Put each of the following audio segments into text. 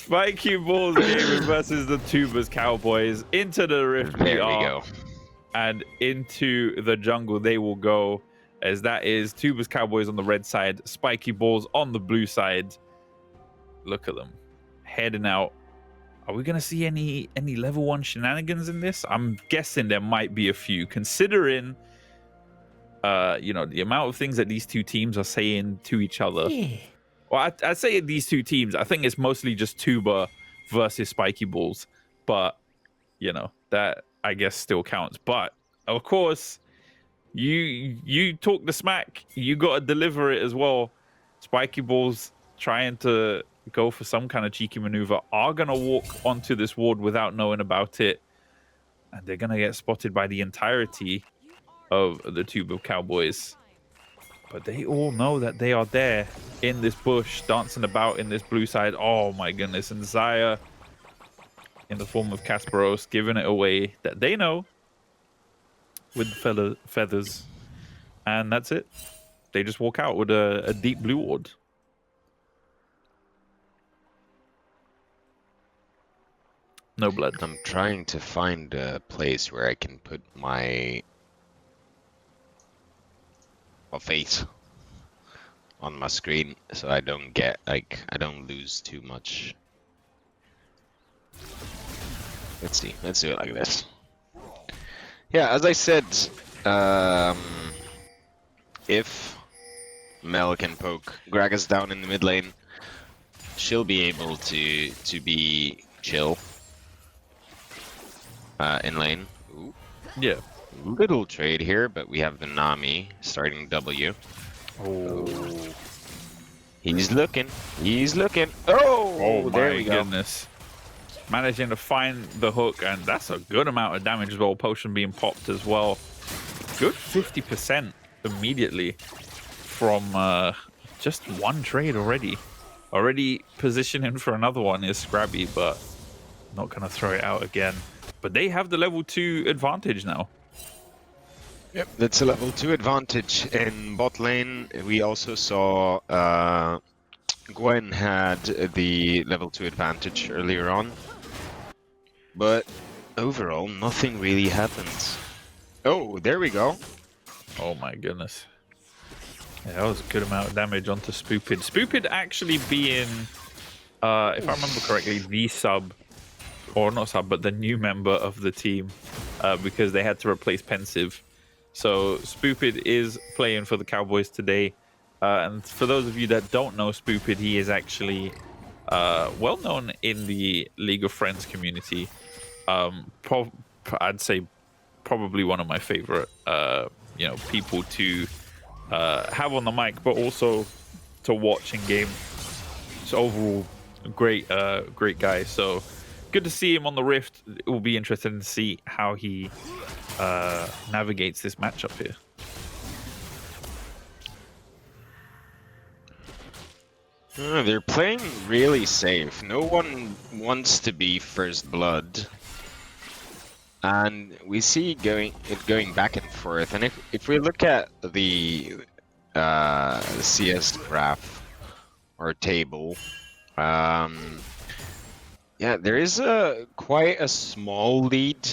Spiky Balls Gaming versus the Tubas Cowboys. Into the rift There we go. And into the jungle they will go, as that is Tubas Cowboys on the red side, Spiky Balls on the blue side. Look at them heading out. Are we gonna see any level 1 shenanigans in this? I'm guessing there might be a few, considering the amount of things that these two teams are saying to each other. Yeah. Well, I'd say these two teams, I think it's mostly just Tuba versus Spiky Balls, but that I guess still counts. But of course, you talk the smack, you gotta deliver it as well. Spiky Balls trying to go for some kind of cheeky maneuver are gonna walk onto this ward without knowing about it, and they're gonna get spotted by the entirety of the Tuba Cowboys. But they all know that they are there in this bush, dancing about in this blue side. Oh my goodness. And Zaya, in the form of Kasparos, giving it away that they know with the feathers. And that's it. They just walk out with a deep blue ward. No blood. I'm trying to find a place where I can put my face on my screen so I don't get I don't lose too much. Let's see. Let's do it like this. Yeah, as I said, if Mel can poke Gragas down in the mid lane, she'll be able to be chill in lane. Ooh. Yeah. Little trade here, but we have the Nami starting W. Oh. He's looking. He's looking. Oh, there we go. Goodness. Managing to find the hook, and that's a good amount of damage as well. Potion being popped as well. Good 50% immediately from just one trade already. Already positioning for another one is Scrabby, but not going to throw it out again. But they have the level 2 advantage now. Yep, that's a level 2 advantage in bot lane. We also saw Gwen had the level 2 advantage earlier on. But overall, nothing really happens. Oh, there we go. Oh my goodness. Yeah, that was a good amount of damage onto Spoopid. Spoopid actually being, if I remember correctly, the sub, or not sub, but the new member of the team, because they had to replace Pensive. So Spoopid is playing for the Cowboys today. And for those of you that don't know Spoopid, he is actually well known in the League of Friends community. I'd say probably one of my favorite people to have on the mic, but also to watch in game. So overall, great guy. So good to see him on the Rift. It will be interesting to see how he navigates this matchup here. They're playing really safe. No one wants to be first blood, and we see it going back and forth. And if we look at the CS graph or table, yeah, there is quite a small lead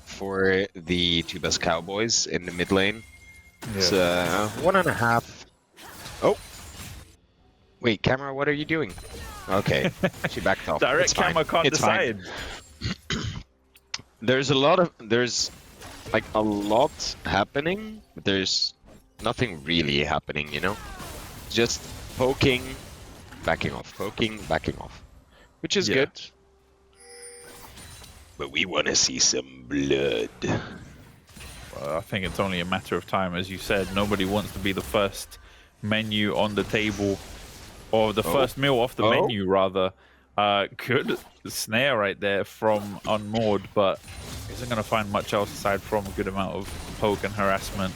for the Tubas Cowboys in the mid lane. Yeah. It's 1.5. Oh. Wait, camera, what are you doing? Okay, she backed off. Direct camera can't decide. There's a lot happening, but there's nothing really happening, Just poking, backing off, poking, backing off, which is good. But we want to see some blood. Well, I think it's only a matter of time, as you said. Nobody wants to be the first menu on the table. Or the first meal off the menu, rather. Good snare right there from Unmoored, but isn't going to find much else aside from a good amount of poke and harassment.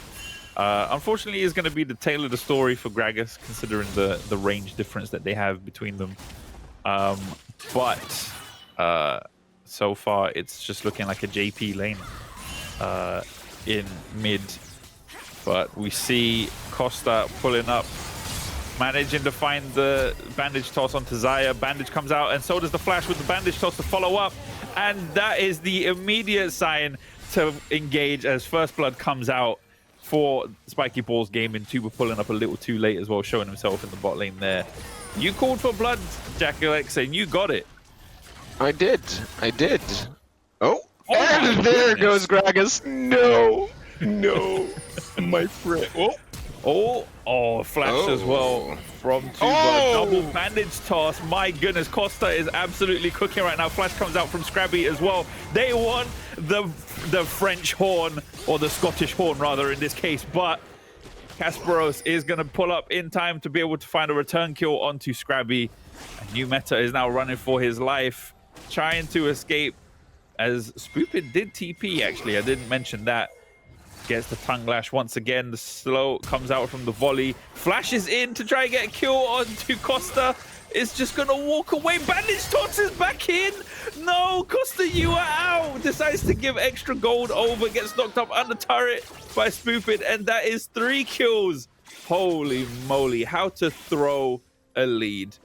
Unfortunately, it's going to be the tail of the story for Gragas, considering the range difference that they have between them. But so far, it's just looking like a JP lane in mid. But we see Costa pulling up managing to find the bandage toss onto Zaya. Bandage comes out, and so does the flash with the bandage toss to follow up. And that is the immediate sign to engage as First Blood comes out for Spiky Ball's gaming. Tuba pulling up a little too late as well, showing himself in the bot lane there. You called for blood, Jack Alexa, and you got it. I did. Oh, and there goes Gragas. No, my friend. Oh, flash as well from Tuba. Double bandage toss. My goodness, Costa is absolutely cooking right now. Flash comes out from Scrabby as well. They want the French horn, or the Scottish horn rather in this case, but Kasparos is going to pull up in time to be able to find a return kill onto Scrabby. And New Meta is now running for his life, trying to escape, as Spoopid did TP actually. I didn't mention that. Gets the tongue lash once again. The slow comes out from the volley. Flashes in to try and get a kill onto Costa. Is just going to walk away. Bandage Tots is back in. No, Costa, you are out. Decides to give extra gold over. Gets knocked up under turret by Spoopid. And that is 3 kills. Holy moly. How to throw a lead.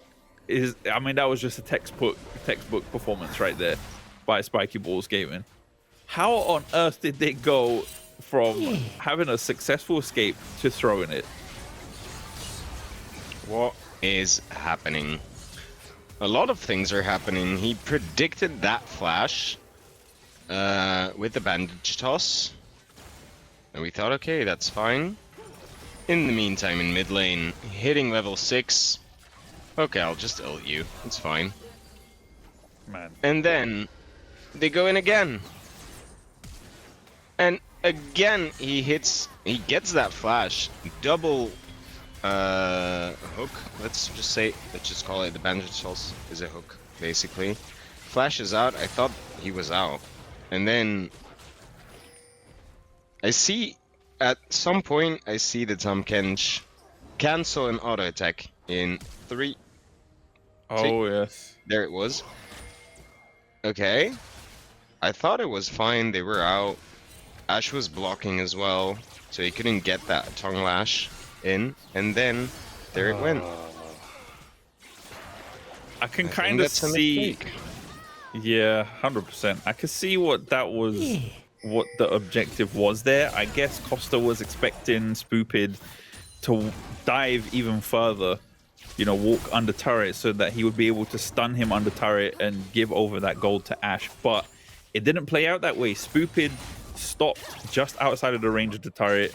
I mean, that was just a textbook performance right there by Spiky Balls Gaming. How on earth did they go from having a successful escape to throwing it? What is happening? A lot of things are happening. He predicted that flash with the bandage toss, and we thought, okay, that's fine. In the meantime, in mid lane, hitting level 6. Okay, I'll just ult you. It's fine. Man. And then they go in again. And again, he gets that flash. Double hook. Let's just call it the bandage toss is a hook, basically. Flashes out. I thought he was out. And then I see at some point I see the Tahm Kench cancel an auto attack in 3. Oh, yes. There it was. Okay. I thought it was fine. They were out. Ash was blocking as well, so he couldn't get that tongue lash in. And then there it went. I can kind of see. Yeah, 100%. I can see what that was. What the objective was there. I guess Costa was expecting Spoopid to dive even further. You know, walk under turret so that he would be able to stun him under turret and give over that gold to Ash. But it didn't play out that way. Spoopid stopped just outside of the range of the turret.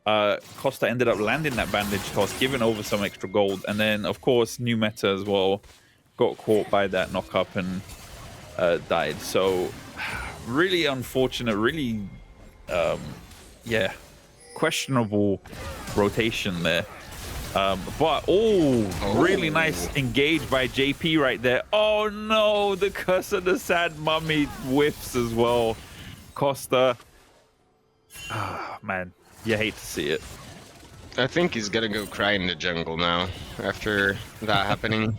Costa ended up landing that bandage toss, giving over some extra gold. And then, of course, New Meta as well got caught by that knock up and died. So, really unfortunate, really, yeah, questionable rotation there. But really nice engage by JP right there. Oh no, the curse of the sad mummy whiffs as well. Costa, man, you hate to see it. I think he's gonna go cry in the jungle now after that happening.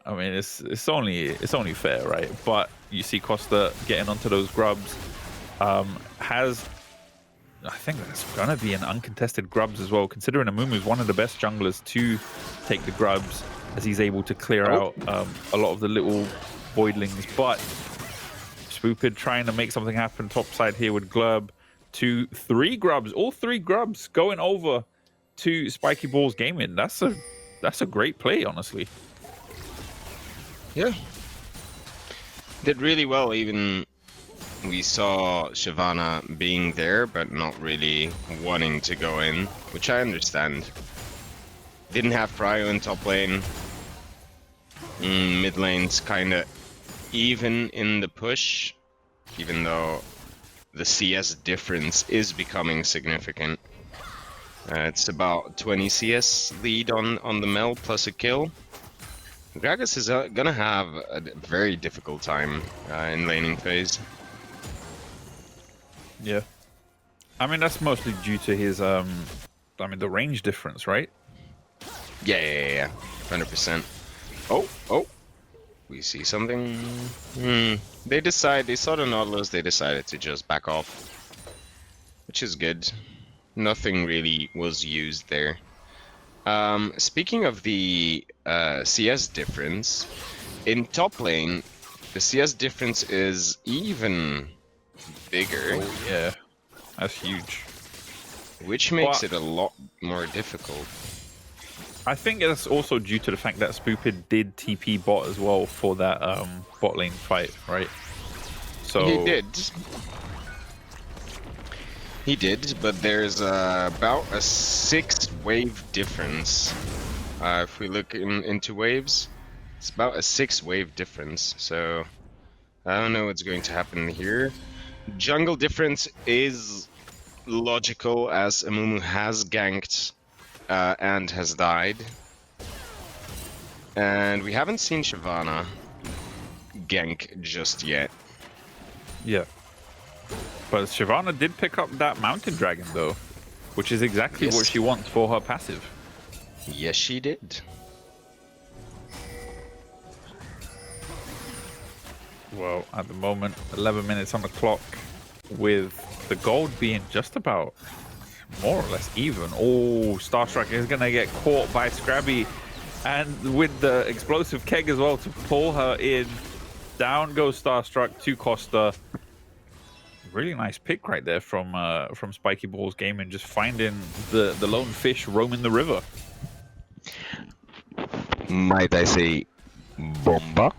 I mean, it's only fair, right? But you see Costa getting onto those grubs. I think that's gonna be an uncontested grubs as well, considering Amumu's one of the best junglers to take the grubs, as he's able to clear out a lot of the little voidlings. But Spoopid trying to make something happen topside here with Glurb. 3 grubs, all 3 grubs going over to Spiky Balls Gaming. That's a great play, honestly. Yeah, did really well. Even we saw Shyvana being there, but not really wanting to go in, which I understand. Didn't have Prio in top lane. Mid lane's kind of even in the push, even though the CS difference is becoming significant. It's about 20 CS lead on the Mel plus a kill. Gragas is gonna have a very difficult time in laning phase. Yeah, I mean that's mostly due to his I mean the range difference, right? Yeah, 100%. Oh, we see something. They saw the Nautilus, they decided to just back off, which is good. Nothing really was used there. Speaking of the CS difference, in top lane, the CS difference is even bigger. Oh yeah, that's huge. Which makes it a lot more difficult. I think it's also due to the fact that Spoopid did TP bot as well for that bot lane fight, right? So He did. He did, but there's about a 6-wave difference. If we look into waves, it's about a 6-wave difference. So I don't know what's going to happen here. Jungle difference is logical as Amumu has ganked and has died. And we haven't seen Shyvana gank just yet. yeah. But Shyvana did pick up that mountain dragon though, which is exactly what she wants for her passive. Yes, she did. Well, at the moment, 11 minutes on the clock, with the gold being just about more or less even. Oh, Starstruck is going to get caught by Scrabby, and with the explosive keg as well to pull her in. Down goes Starstruck to Costa. Really nice pick right there from Spiky Balls Gaming, just finding the lone fish roaming the river. Might I say, bomba?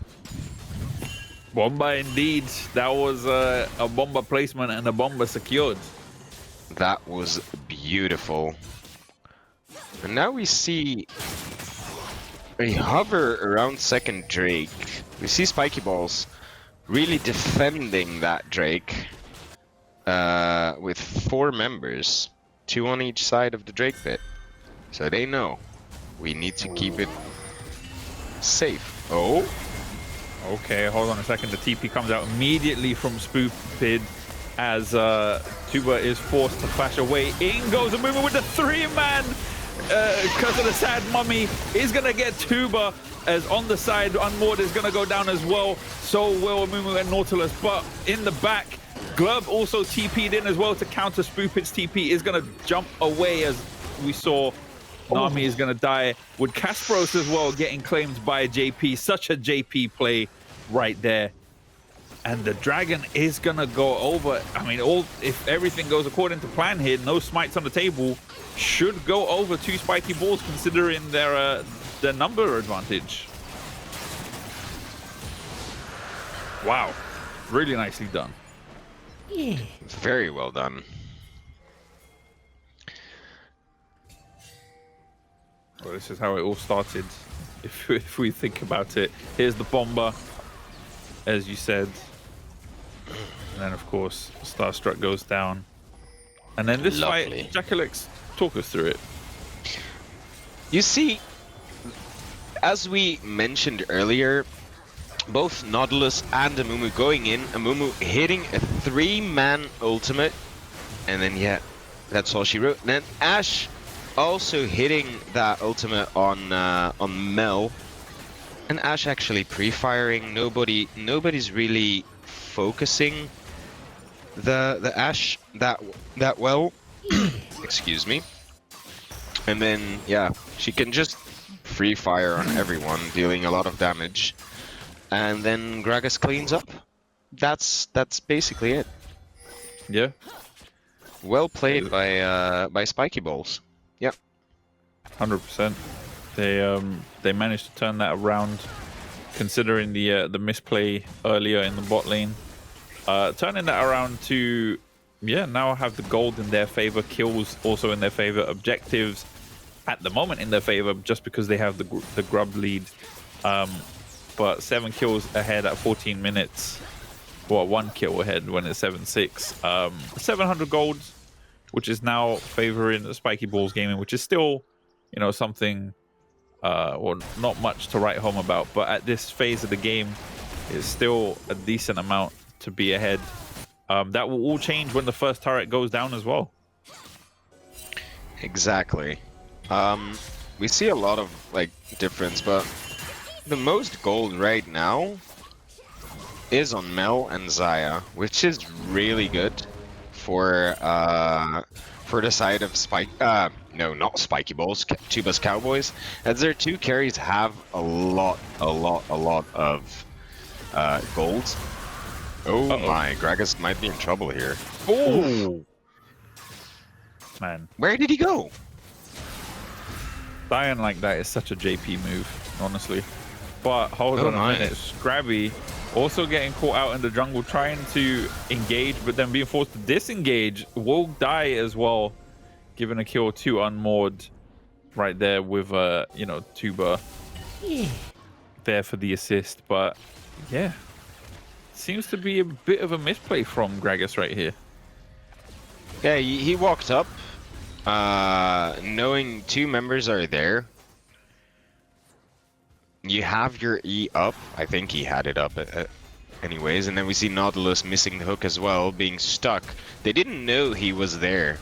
Bomba indeed. That was a bomba placement and a bomba secured. That was beautiful. And now we see a hover around second Drake. We see Spiky Balls really defending that Drake with 4 members, 2 on each side of the Drake pit. So they know we need to keep it safe. Oh. Okay, hold on a second. The TP comes out immediately from Spoopid as Tuba is forced to flash away. In goes a movement with the 3-man because of the sad mummy. Is going to get Tuba as on the side. Unmoored is going to go down as well. So will Amumu and Nautilus. But in the back, Glove also TP'd in as well to counter Spoopid's TP. Is going to jump away as we saw. Nami is going to die with Kasparos as well getting claimed by JP. Such a JP play right there. And the dragon is going to go over. I mean, if everything goes according to plan here, no smites on the table, should go over to Spiky Balls considering their number advantage. Wow. Really nicely done. Yeah. Very well done. Well, this is how it all started, if we think about it. Here's the bomber, as you said. And then, of course, Starstruck goes down. And then this fight, Jackalix, talk us through it. You see, as we mentioned earlier, both Nautilus and Amumu going in, Amumu hitting a 3-man ultimate. And then, yeah, that's all she wrote. And then Ashe also hitting that ultimate on Mel, and Ashe actually pre-firing. Nobody's really focusing the Ashe that well. Excuse me. And then yeah, she can just free fire on everyone, dealing a lot of damage, and then Gragas cleans up. That's basically it. Yeah. Well played by Spiky Balls. Yep. 100%. They managed to turn that around, considering the misplay earlier in the bot lane. Turning that around to, yeah, now have the gold in their favor, kills also in their favor, objectives at the moment in their favor, just because they have the grub lead. But 7 kills ahead at 14 minutes. Well, 1 kill ahead when it's 7-6. 700 gold, which is now favoring the Spiky Balls Gaming, which is still, you know, something, or not much to write home about. But at this phase of the game, it's still a decent amount to be ahead. That will all change when the first turret goes down as well. Exactly. We see a lot of like difference, but the most gold right now is on Mel and Xayah, which is really good for the side of no, not Spiky Balls, Tubas Cowboys, as their 2 carries have a lot of gold. Oh my, Gragas might be in trouble here. Oh! Man. Where did he go? Dying like that is such a JP move, honestly. But hold on a minute. Scrabby also getting caught out in the jungle, trying to engage, but then being forced to disengage. Will die as well, giving a kill to Unmoored right there with, you know, Tuba there for the assist. But yeah, seems to be a bit of a misplay from Gragas right here. Yeah, he walked up, knowing 2 members are there. You have your E up. I think he had it up anyways. And then we see Nautilus missing the hook as well, being stuck. They didn't know he was there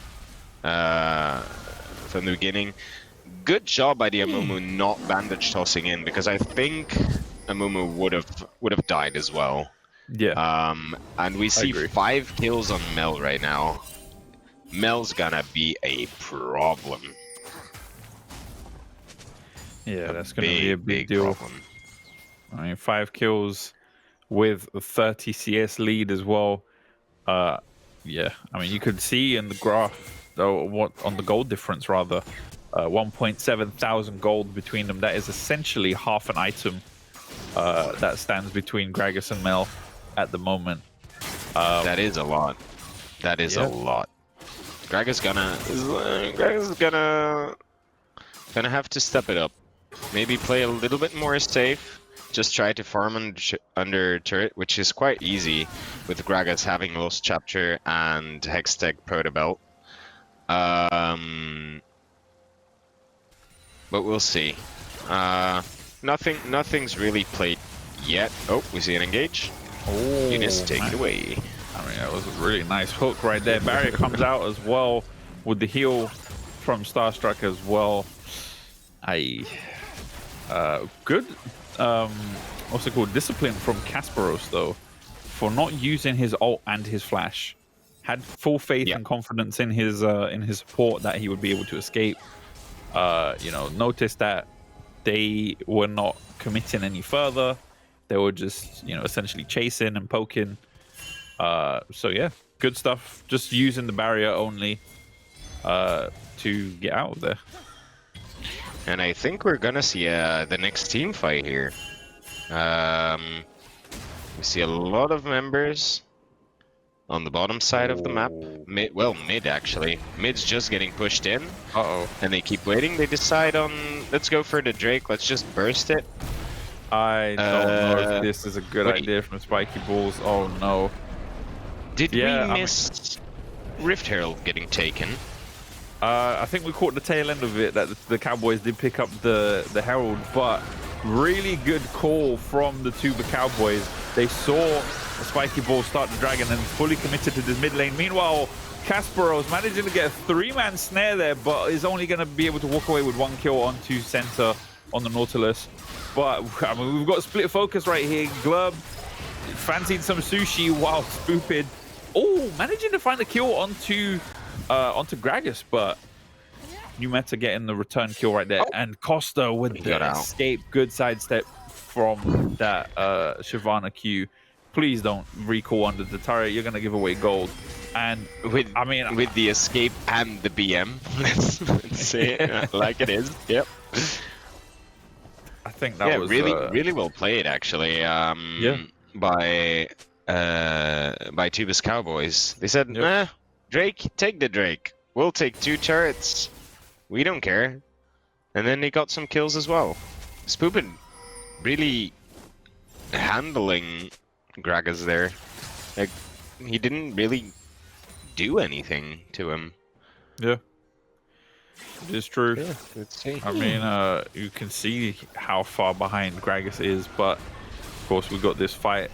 from the beginning. Good job by the Amumu not bandage tossing in, because I think Amumu would have died as well. Yeah. And we see 5 kills on Mel right now. Mel's gonna be a problem. Yeah, that's going to be a big deal. Problem. I mean, 5 kills with a 30 CS lead as well. Yeah, I mean, you could see in the graph, what on the gold difference rather, 1.7 thousand gold between them. That is essentially half an item that stands between Gragas and Mel at the moment. That is a lot. That is a lot. Gragas is gonna have to step it up. Maybe play a little bit more safe. Just try to farm under turret, which is quite easy with Gragas having lost chapter and Hextech Protobelt. But we'll see. Nothing's really played yet. Oh, we see an engage. Oh, Eunice, take it away. I mean, that was a really nice hook right there. Barrier comes out as well with the heal from Starstruck as well. Good, what's it called? Discipline from Kasparos though, for not using his ult and his flash. Had full faith and confidence in his support that he would be able to escape. You know, noticed that they were not committing any further. They were just, you know, essentially chasing and poking. So yeah, good stuff. Just using the barrier only to get out of there. And I think we're gonna see the next team fight here. We see a lot of members on the bottom side of the map. Mid actually. Mid's just getting pushed in. And they keep waiting. They decide on, let's go for the Drake. Let's just burst it. I don't know if this is a good idea from Spiky Balls. Oh no. Did we miss Rift Herald getting taken? I think we caught the tail end of it, that the Cowboys did pick up the Herald, but really good call from the Tuba Cowboys. They saw the Spiky Ball start the dragon and fully committed to this mid lane. Meanwhile, Kasparos managing to get a 3-man snare there, but is only going to be able to walk away with 1 kill onto center on the Nautilus. But I mean, we've got split focus right here. Glub fancied some sushi while spooped. Oh, managing to find a kill onto Gragas, but New Meta getting the return kill right there. And Costa with the escape. Good sidestep from that Shyvana Q. Please don't recall under the turret. You're going to give away gold. And with the escape and the BM, let's say it like it is. Yep. I think that was really well played actually. By Tubas Cowboys. They said, nah, Drake, take the Drake. We'll take 2 turrets. We don't care. And then they got some kills as well. Spoopin really handling Gragas there. Like, he didn't really do anything to him. Yeah. It is true. Yeah, let's see. I mean, you can see how far behind Gragas is, but of course we got this fight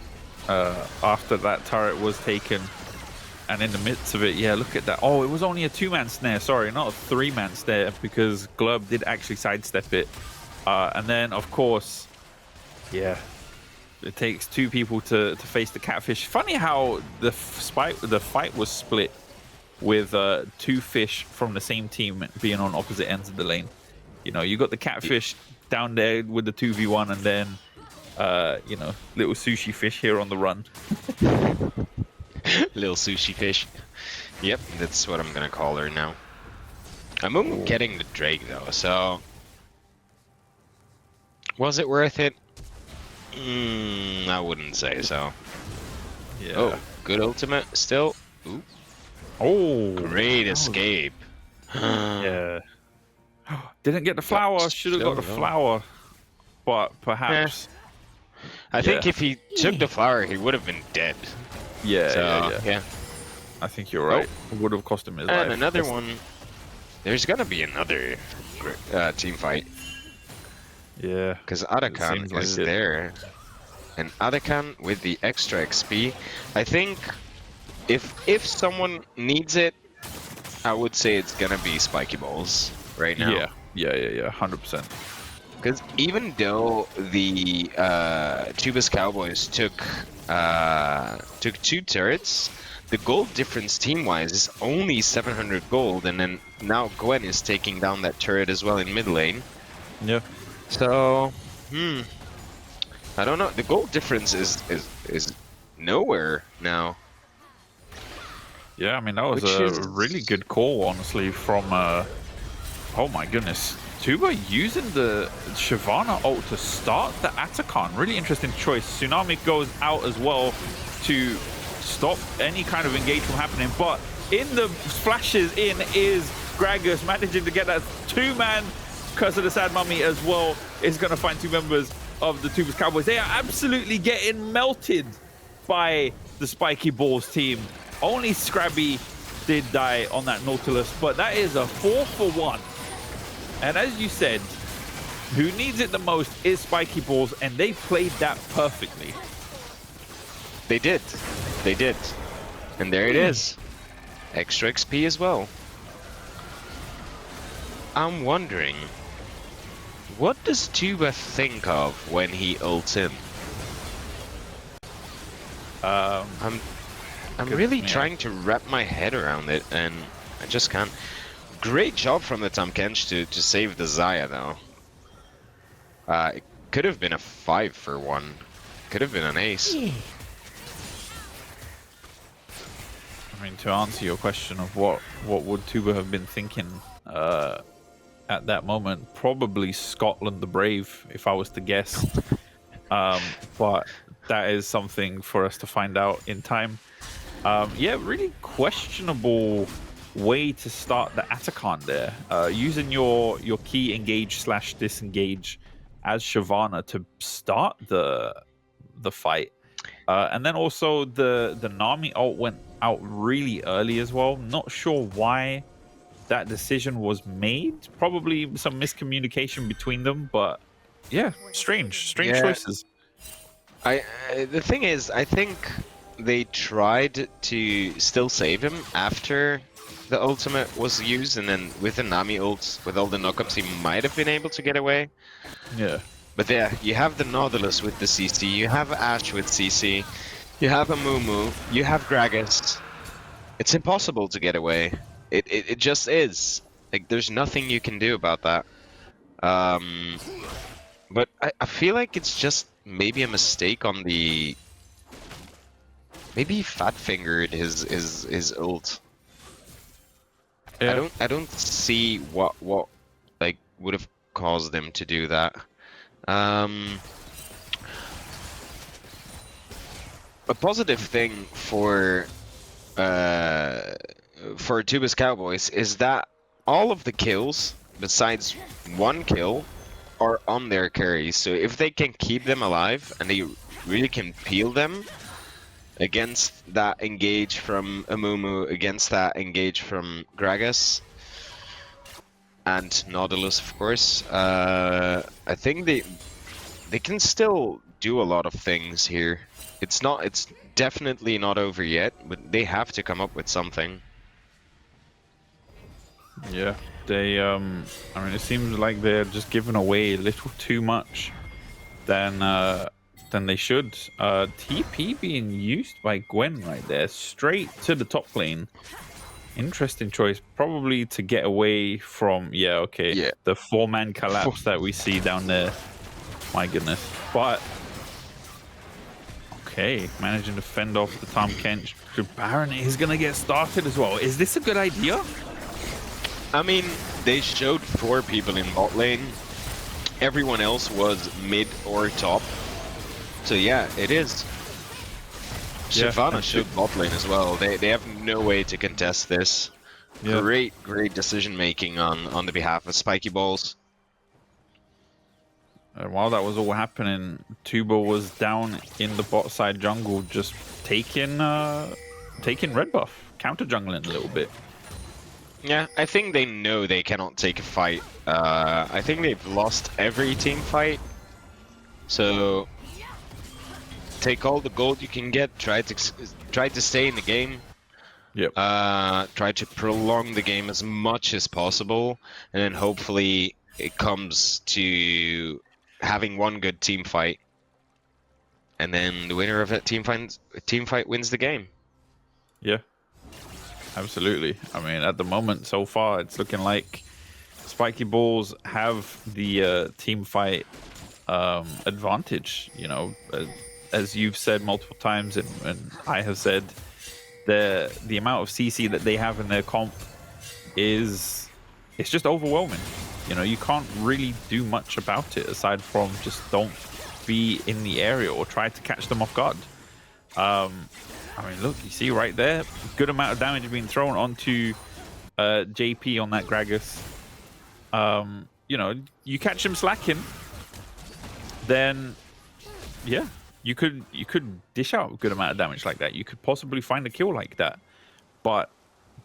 after that turret was taken, and in the midst of it, yeah, look at that. Oh, it was only a 2-man snare, sorry, not a 3-man snare, because Glub did actually sidestep it. And then, of course, yeah, it takes 2 people to face the catfish. Funny how the fight was split with two fish from the same team being on opposite ends of the lane. You know, you got the catfish down there with the 2v1, and then you know, little sushi fish here on the run. Little sushi fish. Yep, that's what I'm gonna call her now. I'm getting the Drake though, so was it worth it? I wouldn't say so. Yeah. Oh, good ultimate still. Ooh. Oh, Great escape. Yeah. Didn't get the flower. Should have got the flower. But perhaps. I think if he took the flower, he would have been dead. Yeah. I think you're right. It would have cost him his life. And another one. There's gonna be another team fight. Yeah. Because Arakan is there. And Arakan with the extra XP. I think if someone needs it, I would say it's gonna be Spiky Balls right now. Yeah, 100%. Because even though the Tubas Cowboys took 2 turrets, the gold difference team-wise is only 700 gold, and then now Gwen is taking down that turret as well in mid lane. Yeah. So, I don't know. The gold difference is nowhere now. Yeah, I mean, that was a really good call, honestly, from... oh my goodness. Tuba using the Shyvana ult to start the Atakan. Really interesting choice. Tsunami goes out as well to stop any kind of engage from happening. But in the flashes in is Gragas managing to get that 2-man Curse of the Sad Mummy as well. Is going to find 2 members of the Tubas Cowboys. They are absolutely getting melted by the Spiky Balls team. Only Scrabby did die on that Nautilus, but that is a 4-for-1. And as you said, who needs it the most is Spiky Balls, and they played that perfectly. They did. They did. And there it is. Extra XP as well. I'm wondering, what does Tuba think of when he ults in? I'm really trying to wrap my head around it, and I just can't. Great job from the Tamkench to save the Xayah, though. It could have been a 5-for-1. Could have been an ace. I mean, to answer your question of what would Tuba have been thinking at that moment, probably Scotland the Brave, if I was to guess. But that is something for us to find out in time. Yeah, really questionable way to start the Atakan there. Using your key engage / disengage as Shyvana to start the fight. And then also the Nami ult went out really early as well. Not sure why that decision was made. Probably some miscommunication between them, but yeah, strange choices. The thing is, I think they tried to still save him after the ultimate was used, and then with the Nami ults, with all the knockups, he might have been able to get away. Yeah. But yeah, you have the Nautilus with the CC, you have Ashe with CC, you have a Mumu, you have Gragas. It's impossible to get away. It just is. Like, there's nothing you can do about that. But I feel like it's just maybe a mistake on the... Maybe he fat-fingered his ult. Yeah. I don't see what like would have caused them to do that. A positive thing for Tubas Cowboys is that all of the kills, besides 1 kill, are on their carries. So if they can keep them alive and they really can peel them against that engage from Amumu, against that engage from Gragas and Nautilus, of course, I think they can still do a lot of things here. It's definitely not over yet, but they have to come up with something. Yeah, they I mean, it seems like they're just giving away a little too much than they should. TP being used by Gwen right there, straight to the top lane Interesting choice. Probably to get away from, Yeah. the 4-man collapse that we see down there. My goodness. But, okay, managing to fend off the Tom Kench. Baron is going to get started as well. Is this a good idea? I mean, they showed 4 people in bot lane. Everyone else was mid or top. So yeah, it is. Shyvana showed bot lane as well. They have no way to contest this. Yeah. Great decision making on the behalf of Spiky Balls. And while that was all happening, Tuba was down in the bot side jungle, just taking red buff, counter jungling a little bit. Yeah, I think they know they cannot take a fight. I think they've lost every team fight. So take all the gold you can get. Try to stay in the game. Yep. Try to prolong the game as much as possible, and then hopefully it comes to having one good team fight, and then the winner of that team fight wins the game. Yeah, absolutely. I mean, at the moment, so far, it's looking like Spiky Balls have the team fight advantage. You know, as you've said multiple times, and I have said, the amount of CC that they have in their comp it's just overwhelming. You know, you can't really do much about it aside from just don't be in the area or try to catch them off guard. I mean, look, you see right there, good amount of damage being thrown onto JP on that Gragas. You know, you catch him slacking, then yeah, you could dish out a good amount of damage like that. You could possibly find a kill like that, but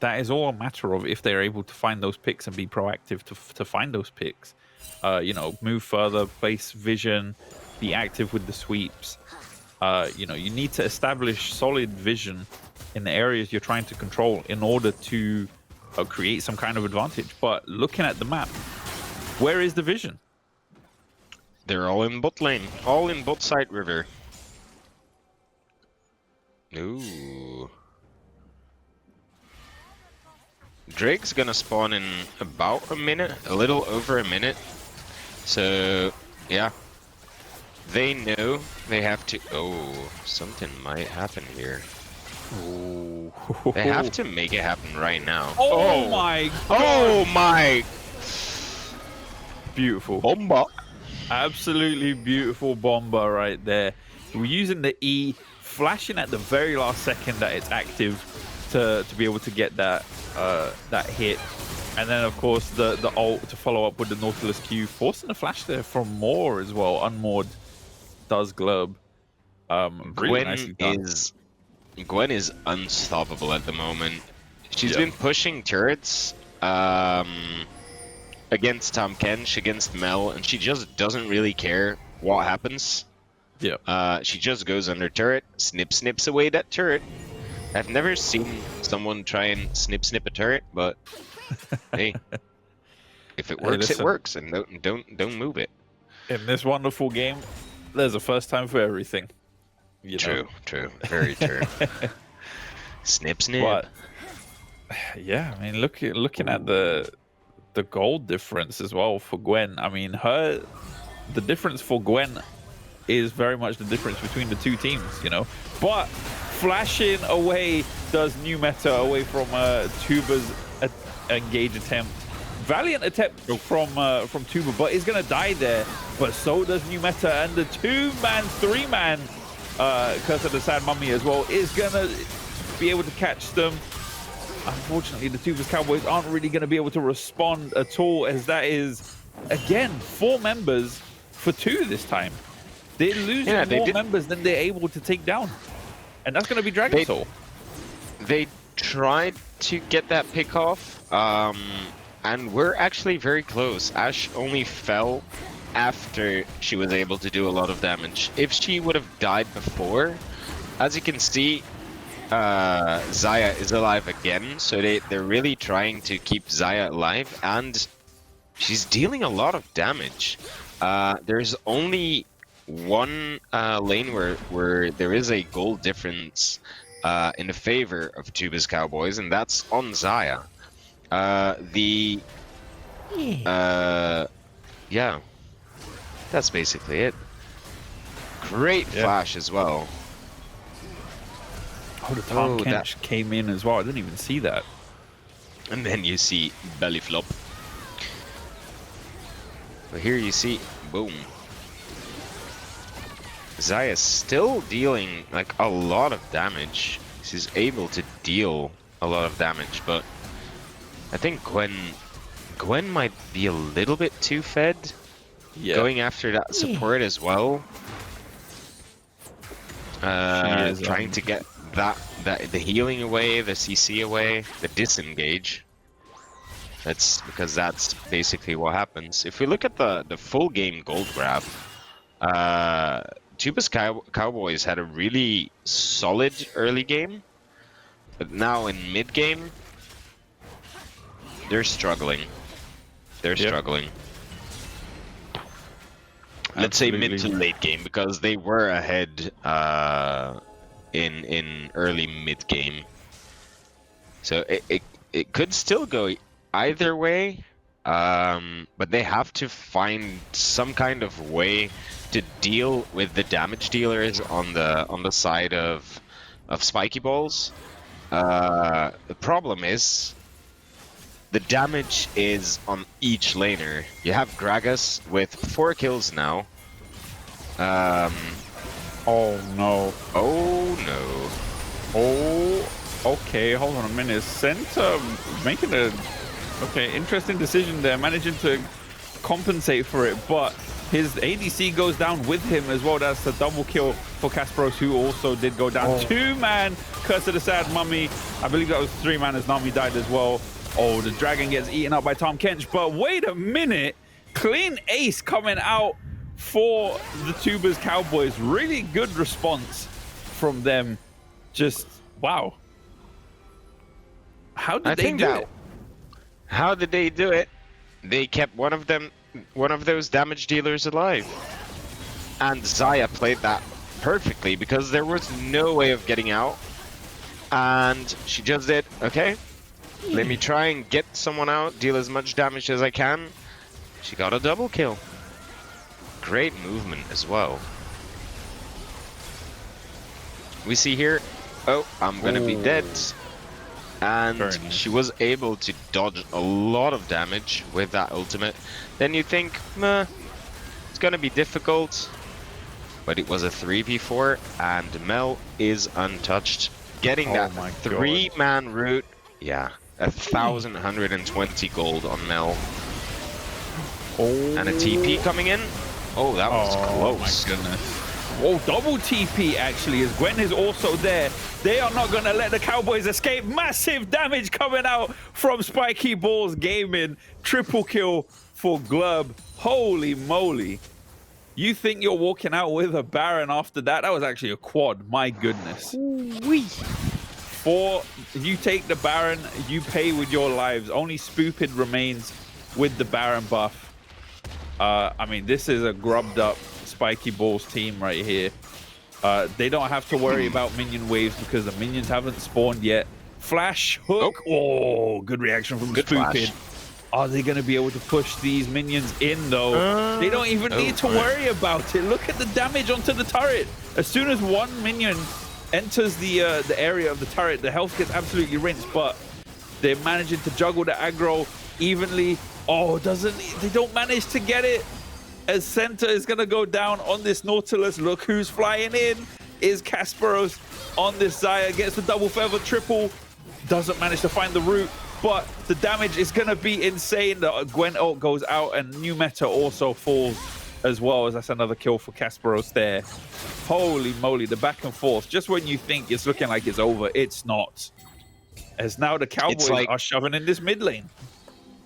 that is all a matter of if they're able to find those picks and be proactive to find those picks. You know, move further, place vision, be active with the sweeps. You know, you need to establish solid vision in the areas you're trying to control in order to create some kind of advantage. But looking at the map, where is the vision? They're all in bot lane, all in bot side river. Ooh. Drake's gonna spawn in about a minute, a little over a minute. So, yeah. They know they have to... Oh, something might happen here. Ooh. They have to make it happen right now. Oh my god! Oh my! Beautiful. Bomba. Absolutely beautiful bomba right there. We're using the E, flashing at the very last second that it's active to be able to get that that hit, and then of course the ult to follow up with the Nautilus Q, forcing a flash there from Moore as well. Unmoored does glub. Really Gwen is unstoppable at the moment. She's Yep. been pushing turrets against Tom Kench, against Mel, and she just doesn't really care what happens. Yeah. She just goes under turret, snips away that turret. I've never seen someone try and snip a turret, but hey, if it works, it works, and don't move it. In this wonderful game, there's a first time for everything. You know? True, very true. Snip. But yeah, I mean, looking at the gold difference as well for Gwen. I mean, the difference for Gwen is very much the difference between the two teams, you know. But flashing away does new meta away from Tuba's engage attempt. Valiant attempt from Tuba, but he's gonna die there. But so does new meta, and the 2-man, 3-man Curse of the Sad Mummy as well is gonna be able to catch them. Unfortunately, the Tubas Cowboys aren't really going to be able to respond at all, as that is, again, 4 members for 2 this time. They're losing more members than they're able to take down. And that's going to be Dragon Soul. They tried to get that pick off, and we're actually very close. Ashe only fell after she was able to do a lot of damage. If she would have died before, as you can see, Xayah is alive again, so they're really trying to keep Xayah alive, and she's dealing a lot of damage. There's only one lane where there is a gold difference in the favor of Tubas Cowboys, and that's on Xayah. Yeah, that's basically it. Great flash as well. Oh, the Tom Kench came in as well. I didn't even see that. And then you see belly flop. But here you see, boom. Xayah still dealing like a lot of damage. She's able to deal a lot of damage, but I think Gwen might be a little bit too fed. Yeah. Going after that support as well. Trying to get the healing away, the CC away, the disengage. That's because that's basically what happens. If we look at the full game gold graph, Tubas Cowboys had a really solid early game, but now in mid game, they're struggling. They're struggling. Let's say mid to late game, because they were ahead in early mid game. So it could still go either way, but they have to find some kind of way to deal with the damage dealers on the side of Spiky Balls. The problem is the damage is on each laner. You have Gragas with 4 kills now. Oh no. Oh no. Oh, okay, hold on a minute. Center making a interesting decision there, managing to compensate for it, but his ADC goes down with him as well. That's a double kill for Kasparos, who also did go down. 2-man Curse of the Sad Mummy. I believe that was 3-man as Nami died as well. Oh, the dragon gets eaten up by Tom Kench, but wait a minute. Clean ace coming out for the Tubas Cowboys. Really good response from them. Just, wow. How did they do it? How did they do it? They kept one of those damage dealers alive. And Xayah played that perfectly because there was no way of getting out. And she just did, okay, let me try and get someone out, deal as much damage as I can. She got a double kill. Great movement as well. We see here, oh, I'm gonna be dead. And she was able to dodge a lot of damage with that ultimate. Then you think, meh, it's gonna be difficult. But it was a 3v4 and Mel is untouched. Getting that 3-man route, yeah, 1,120 gold on Mel. Oh. And a TP coming in. Oh, that was close. My goodness. Whoa, double TP actually, as Gwen is also there. They are not going to let the Cowboys escape. Massive damage coming out from Spiky Balls Gaming. Triple kill for Glub. Holy moly. You think you're walking out with a Baron after that? That was actually a quad. My goodness. You take the Baron, you pay with your lives. Only Spoopid remains with the Baron buff. I mean, this is a grubbed up Spiky Balls team right here. They don't have to worry about minion waves because the minions haven't spawned yet. Flash hook. Oh, good reaction from Spoopid. Are they going to be able to push these minions in, though? They don't even need to worry about it. Look at the damage onto the turret. As soon as one minion enters the area of the turret, the health gets absolutely rinsed, but they're managing to juggle the aggro evenly. Oh, they don't manage to get it. As center is going to go down on this Nautilus. Look who's flying in. Is Kasparos on this Xayah. Gets the double feather triple. Doesn't manage to find the root. But the damage is going to be insane. The Gwen ult goes out and new meta also falls as well, as that's another kill for Kasparos there. Holy moly, the back and forth. Just when you think it's looking like it's over, it's not. As now the Cowboys are shoving in this mid lane.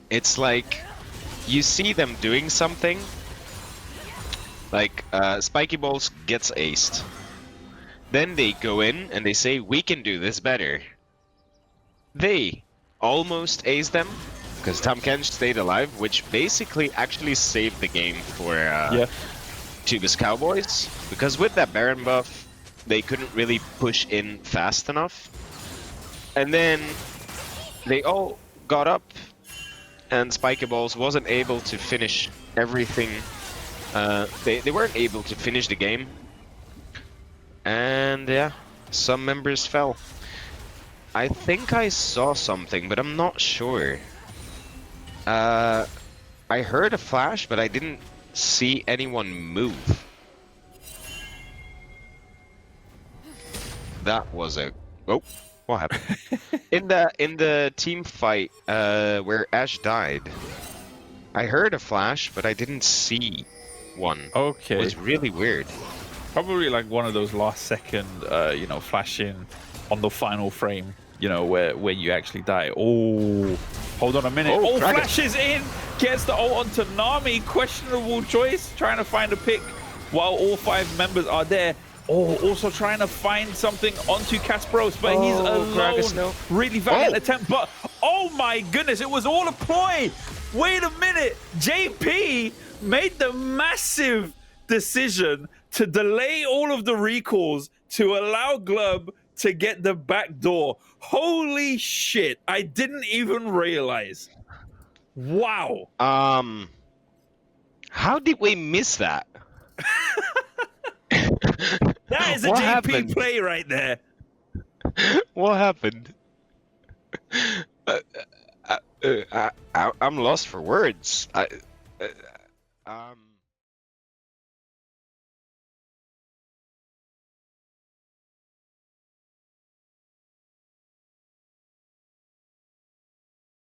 It's like you see them doing something. Like Spiky Balls gets aced. Then they go in and they say, we can do this better. They almost aced them because Tom Kench stayed alive, which basically actually saved the game for Tubas Cowboys. Because with that Baron buff, they couldn't really push in fast enough. And then they all got up, and Spiky Balls wasn't able to finish everything. They weren't able to finish the game. And yeah, some members fell. I think I saw something, but I'm not sure. I heard a flash, but I didn't see anyone move. That was a... Oh, what happened? in the team fight where Ash died, I heard a flash, but I didn't see one. Okay. It was really weird. Probably like one of those last second, you know, flash in on the final frame, you know, where you actually die. Oh, hold on a minute. Oh, flashes in, gets the ult onto Nami. Questionable choice, trying to find a pick while all 5 members are there. Oh, also trying to find something onto Kasparos, but he's alone. Really valiant attempt, but oh my goodness, it was all a ploy. Wait a minute, JP made the massive decision to delay all of the recalls to allow Glub to get the back door. Holy shit, I didn't even realize. Wow. How did we miss that? That is a JP play right there. What happened? I'm lost for words.